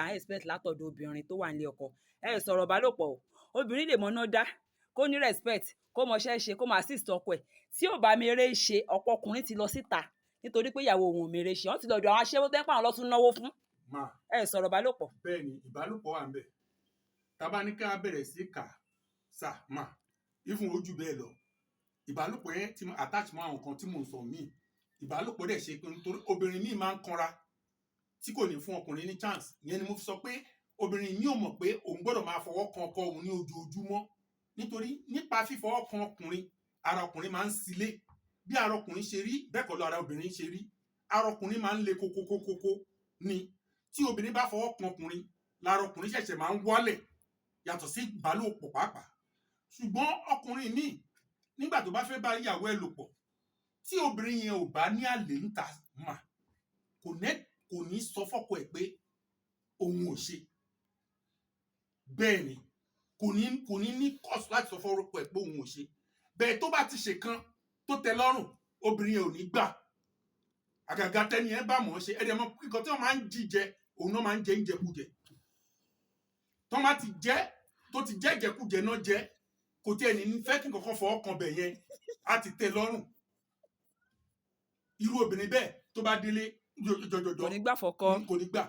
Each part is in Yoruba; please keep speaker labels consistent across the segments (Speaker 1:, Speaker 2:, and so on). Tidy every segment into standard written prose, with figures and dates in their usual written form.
Speaker 1: à ń expect látọ̀dọ̀ obìnrin tó wà nílé ọkọ. Ẹ sọ̀rọ̀ ìbálòpọ̀ o, obìnrin lè mọ̀ná dá, kó ní respect, kó mọṣẹ́ ṣe, kó máa assist ọkọ ẹ̀. Tí ò bá mèrè ṣe, ọ̀pọ̀ ọkùnrin ti lọ síta nítorí pé ìyàwó òun ò mèrè ṣe. Wọ́n ti lọ́dọ̀ àwọn aṣẹ́wó tẹ́ ń pa àwọn lọ́tún náwó fún. Ẹ sọ̀rọ̀ ìbálòpọ̀.
Speaker 2: Bẹ́ẹ̀ ni ìbálòpọ̀ wà ń bẹ̀. Tábà ní ká bẹ̀rẹ̀ sí kà sà mà ìfún ojú bẹ́ẹ̀ lọ. Ìbálòpọ̀ yẹn ti attach mọ́ àwọn kan tí mò ń sọ míì. Ìbálòpọ̀ dẹ̀ ṣe pé nítorí obìnrin míì máa ń kanra tí kò ní fún ọkùnrin ní chance. Ìyẹn ni mo fi sọ pé obìnrin míì ò mọ̀ pé òun gbọ́dọ̀ máa fọwọ́ kan ọkọ òun ní ojoojúmọ́. Nítorí nípa fífọwọ́ kan ọkùnrin, ara ọkùnrin máa ń sílé. Bí ara ọkùnrin ṣe rí, bẹ́ẹ̀ kọ́ lọ ara obìnrin ṣe rí. Ara ọkùnrin máa ń le kókókókókó ni. Tí obìnrin bá fọwọ́ kan ọkùnrin, lára ọkùnrin ṣẹ̀ṣẹ̀ máa ń wálẹ̀ yàtọ̀ sí ìbálòpọ̀ pàápàá. Ṣùgbọ́n ọkùnrin míì nígbà tó bá fẹ́ bá ìyàwó ẹ̀ lò pọ̀, tí obìnrin yẹn ò bá ní àlè níta mà, kò ní sọ fọ́kọ ẹ̀ pé òun ò ṣe. Bẹ́ẹ̀ ni kò ní cause láti sọ fọ́kọ ẹ̀ pé òun ò ṣe. Bẹ́ẹ̀ tó bá ti ṣe kan tó tẹ́ lọ́rùn, obìnrin yẹn ò ní gbà. Àgàgà tẹ́ni ẹ bá mọ̀ ọ́ ṣe, ẹ̀dẹ̀ mọ̀ kíkan tí wọ́n máa ń jíjẹ, òun náà máa ń jẹ ìjẹkújẹ. Tó máa ti jẹ́ tó ti jẹ́ ìjẹkújẹ náà jẹ́, kò tí ẹni fẹ́ kí nǹkan kan fọwọ́ kan bẹ̀ yẹn, á ti tẹ́ lọ́rùn. Irú obìnrin bẹ́ẹ̀ tó bá délé jọjọjọ
Speaker 1: kò ní gbà fọ́kọ.
Speaker 2: kò ní gbà.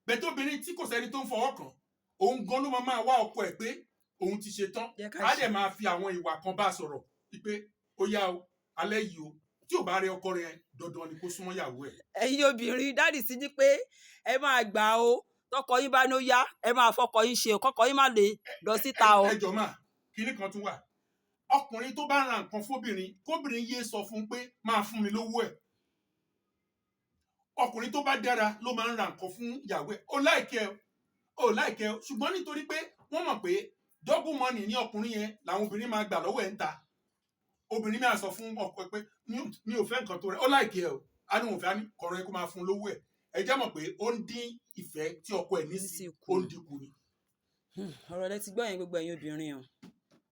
Speaker 2: Bẹ́ẹ̀ tó obìnrin tí kò sẹ́ni tó ń fọwọ́ kàn, òun gan ló máa wá ọkọ ẹ̀ pé òun ti ṣe tán. Á dẹ̀ máa fi àwọn ìwà kan bá sọ̀rọ̀ wípé ó yá o, alẹ́ yìí o, tí ò bá rí ọkọ rẹ̀ dandan ni kó súnmọ́ ìyàwó ẹ̀.
Speaker 1: Ẹ̀yin obìnrin dáàdì sí ní pé ẹ máa gbà o, tọkọ yín bá ní ó yá, ẹ máa fọkọ yín ṣe o, kọkọ yín má lè lọ síta o.
Speaker 2: Ẹ jọ̀ọ́ mà, kinní kan tún wà. Ọkùnrin tó bá ra nǹkan fóbìnrin, kóbìnrin yé sọ fún pé máa fún mi lówó ẹ̀. Ọkùnrin tó bá dára ló máa ń ra nǹkan fún ìyàwó ẹ̀. Ó láìkẹ́ o, ṣùgbọ́n nítorí pé wọ́n mọ̀ pé double money ní ọkùnrin yẹn làwọn obìnrin máa gbà lọ́wọ́ ẹ̀ ń ta. Obìnrin máa sọ fún ọkọ ẹ̀ pé mi ò fẹ́ nǹkan tó rẹ̀. Ó láìkẹ́ o, á ní òun fẹ́ kọ̀rọ̀ ẹ kó máa fún lówó ẹ̀. Ẹ jẹ́ mọ̀ pé ó ń dín ìfẹ́ tí ọkọ ẹ̀ ní sí, ó ń dínkù ni.
Speaker 1: Ọ̀rọ̀ lẹ ti gbọ́ yẹn gbogbo ẹ̀yin obìnrin o.